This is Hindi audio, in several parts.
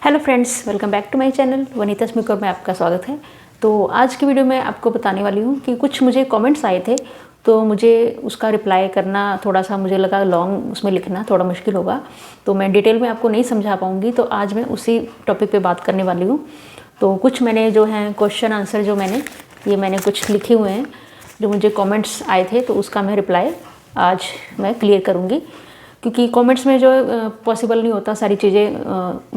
Hello friends, welcome back to my channel Vanita स्मिकर में आपका स्वागत है। तो आज की वीडियो में आपको बताने वाली हूँ कि कुछ मुझे कमेंट्स आए थे, तो मुझे उसका रिप्लाई करना थोड़ा सा मुझे लगा लॉन्ग उसमें लिखना थोड़ा मुश्किल होगा, तो मैं डिटेल में आपको नहीं समझा पाऊँगी। तो आज मैं उसी टॉपिक पे बात करने वाली हूँ। तो कुछ मैंने जो हैं क्वेश्चन आंसर जो मैंने कुछ लिखे हुए हैं जो मुझे कमेंट्स आए थे, तो उसका मैं रिप्लाई आज मैं क्लियर करूँगी, क्योंकि कमेंट्स में जो पॉसिबल नहीं होता सारी चीज़ें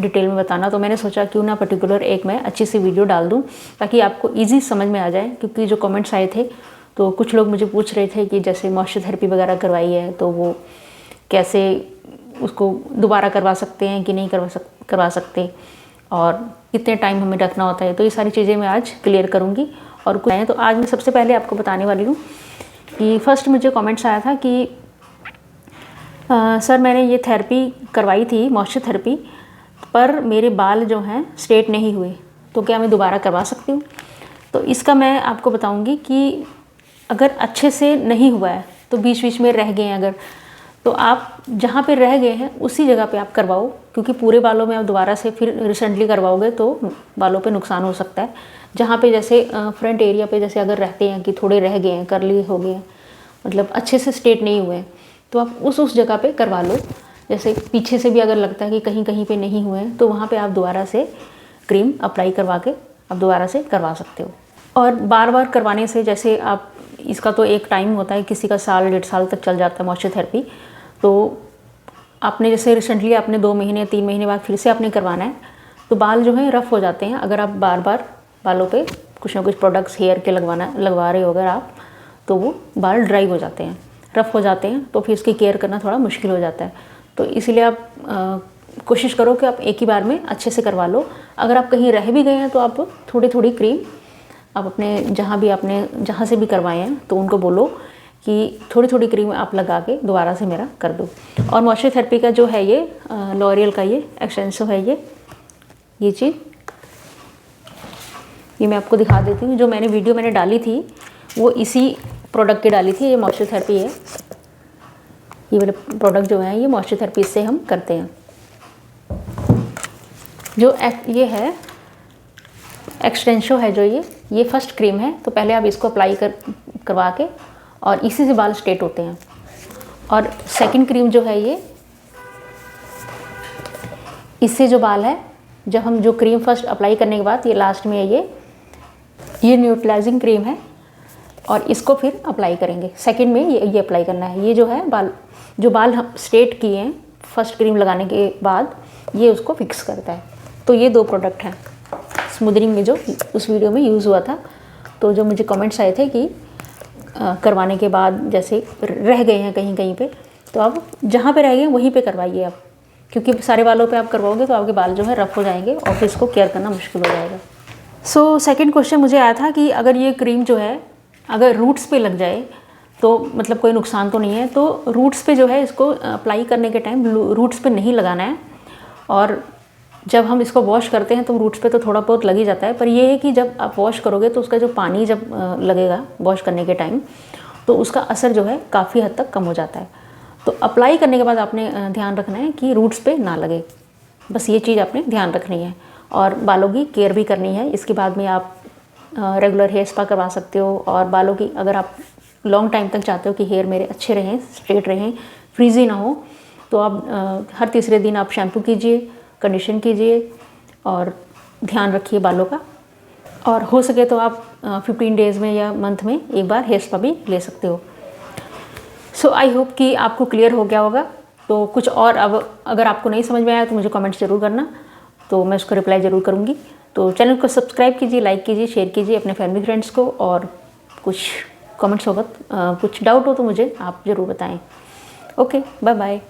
डिटेल में बताना। तो मैंने सोचा क्यों ना पर्टिकुलर एक मैं अच्छी सी वीडियो डाल दूं ताकि आपको इजी समझ में आ जाए। क्योंकि जो कमेंट्स आए थे तो कुछ लोग मुझे पूछ रहे थे कि जैसे मॉइस्चर थेरेपी वगैरह करवाई है तो वो कैसे उसको दोबारा करवा सकते हैं कि नहीं करवा सकते, और कितने टाइम हमें रखना होता है। तो ये सारी चीज़ें मैं आज क्लियर करूँगी। और कुछ तो आज मैं सबसे पहले आपको बताने वाली हूँ कि फर्स्ट मुझे कमेंट्स आया था कि सर मैंने ये थेरेपी करवाई थी मॉइस्चर थेरेपी, पर मेरे बाल जो हैं स्ट्रेट नहीं हुए, तो क्या मैं दोबारा करवा सकती हूँ। तो इसका मैं आपको बताऊँगी कि अगर अच्छे से नहीं हुआ है तो बीच बीच में रह गए हैं अगर, तो आप जहाँ पे रह गए हैं उसी जगह पे आप करवाओ, क्योंकि पूरे बालों में आप दोबारा से फिर रिसेंटली करवाओगे तो बालों पे नुकसान हो सकता है। जहाँ पे जैसे फ्रंट एरिया पे जैसे अगर रहते हैं कि थोड़े रह गए हैं, कर्ली हो गए हैं, मतलब अच्छे से स्ट्रेट नहीं हुए हैं, तो आप उस जगह पे करवा लो। जैसे पीछे से भी अगर लगता है कि कहीं कहीं पे नहीं हुए हैं तो वहाँ पे आप दोबारा से क्रीम अप्लाई करवा के आप दोबारा से करवा सकते हो। और बार बार करवाने से जैसे आप इसका तो एक टाइम होता है, किसी का साल 1.5 साल तक चल जाता है मॉइस्चर थेरेपी। तो आपने जैसे रिसेंटली आपने 2 महीने 3 महीने बाद फिर से आपने करवाना है तो बाल जो है रफ़ हो जाते हैं। अगर आप बार बार बालों पे कुछ ना कुछ प्रोडक्ट्स हेयर के लगवा रहे हो अगर आप, तो वो बाल ड्राई हो जाते हैं, रफ़ हो जाते हैं, तो फिर इसकी केयर करना थोड़ा मुश्किल हो जाता है। तो इसीलिए आप कोशिश करो कि आप एक ही बार में अच्छे से करवा लो। अगर आप कहीं रह भी गए हैं तो आप थोड़ी थोड़ी क्रीम आप अपने जहाँ से भी करवाए हैं तो उनको बोलो कि थोड़ी थोड़ी क्रीम आप लगा के दोबारा से मेरा कर दो। और मॉइस्चर थेरेपी का जो है ये लॉरियल का ये एक्सटेंसिव है, ये चीज़ ये मैं आपको दिखा देती हूँ। जो वीडियो मैंने डाली थी वो इसी प्रोडक्ट की डाली थी। ये मॉइस्चर थेरेपी है, ये वाले प्रोडक्ट जो है ये मॉइस्चर थेरेपी इससे हम करते हैं। जो ये है एक्सटेंशो है, जो ये फर्स्ट क्रीम है, तो पहले आप इसको अप्लाई करवा के और इसी से बाल स्ट्रेट होते हैं। और सेकंड क्रीम जो है ये इससे जो बाल है, जब हम जो क्रीम फर्स्ट अप्लाई करने के बाद ये लास्ट में है ये न्यूट्रलाइजिंग क्रीम है, और इसको फिर अप्लाई करेंगे। सेकंड में ये अप्लाई करना है। ये जो है जो बाल हम स्ट्रेट किए हैं फर्स्ट क्रीम लगाने के बाद, ये उसको फिक्स करता है। तो ये 2 प्रोडक्ट हैं स्मूदनिंग में जो उस वीडियो में यूज़ हुआ था। तो जो मुझे कमेंट्स आए थे कि करवाने के बाद जैसे रह गए हैं कहीं कहीं पे, तो आप जहाँ पे रह गए वहीं पे करवाइए आप, क्योंकि सारे बालों पे आप करवाओगे तो आपके बाल जो है रफ़ हो जाएंगे और फिर इसको केयर करना मुश्किल हो जाएगा। सो सेकेंड क्वेश्चन मुझे आया था कि अगर ये क्रीम जो है अगर रूट्स पे लग जाए तो मतलब कोई नुकसान तो नहीं है। तो रूट्स पे जो है इसको अप्लाई करने के टाइम रूट्स पे नहीं लगाना है, और जब हम इसको वॉश करते हैं तो रूट्स पे तो थोड़ा बहुत लग ही जाता है। पर ये है कि जब आप वॉश करोगे तो उसका जो पानी जब लगेगा वॉश करने के टाइम, तो उसका असर जो है काफ़ी हद तक कम हो जाता है। तो अप्लाई करने के बाद आपने ध्यान रखना है कि रूट्स पे ना लगे, बस ये चीज़ आपने ध्यान रखनी है। और बालों की केयर भी करनी है। इसके बाद में आप रेगुलर हेयर स्पा करवा सकते हो। और बालों की अगर आप लॉन्ग टाइम तक चाहते हो कि हेयर मेरे अच्छे रहें, स्ट्रेट रहें, फ्रीजी ना हो, तो आप हर तीसरे दिन आप शैम्पू कीजिए, कंडीशन कीजिए और ध्यान रखिए बालों का। और हो सके तो आप 15 डेज़ में या मंथ में एक बार हेयर स्पा भी ले सकते हो। सो आई होप कि आपको क्लियर हो गया होगा। तो कुछ और अब अगर आपको नहीं समझ में आया तो मुझे कमेंट्स ज़रूर करना, तो मैं उसको रिप्लाई ज़रूर करूँगी। तो चैनल को सब्सक्राइब कीजिए, लाइक कीजिए, शेयर कीजिए अपने फैमिली फ्रेंड्स को। और कुछ कमेंट्स होगा, कुछ डाउट हो तो मुझे आप ज़रूर बताएं। Okay, bye bye.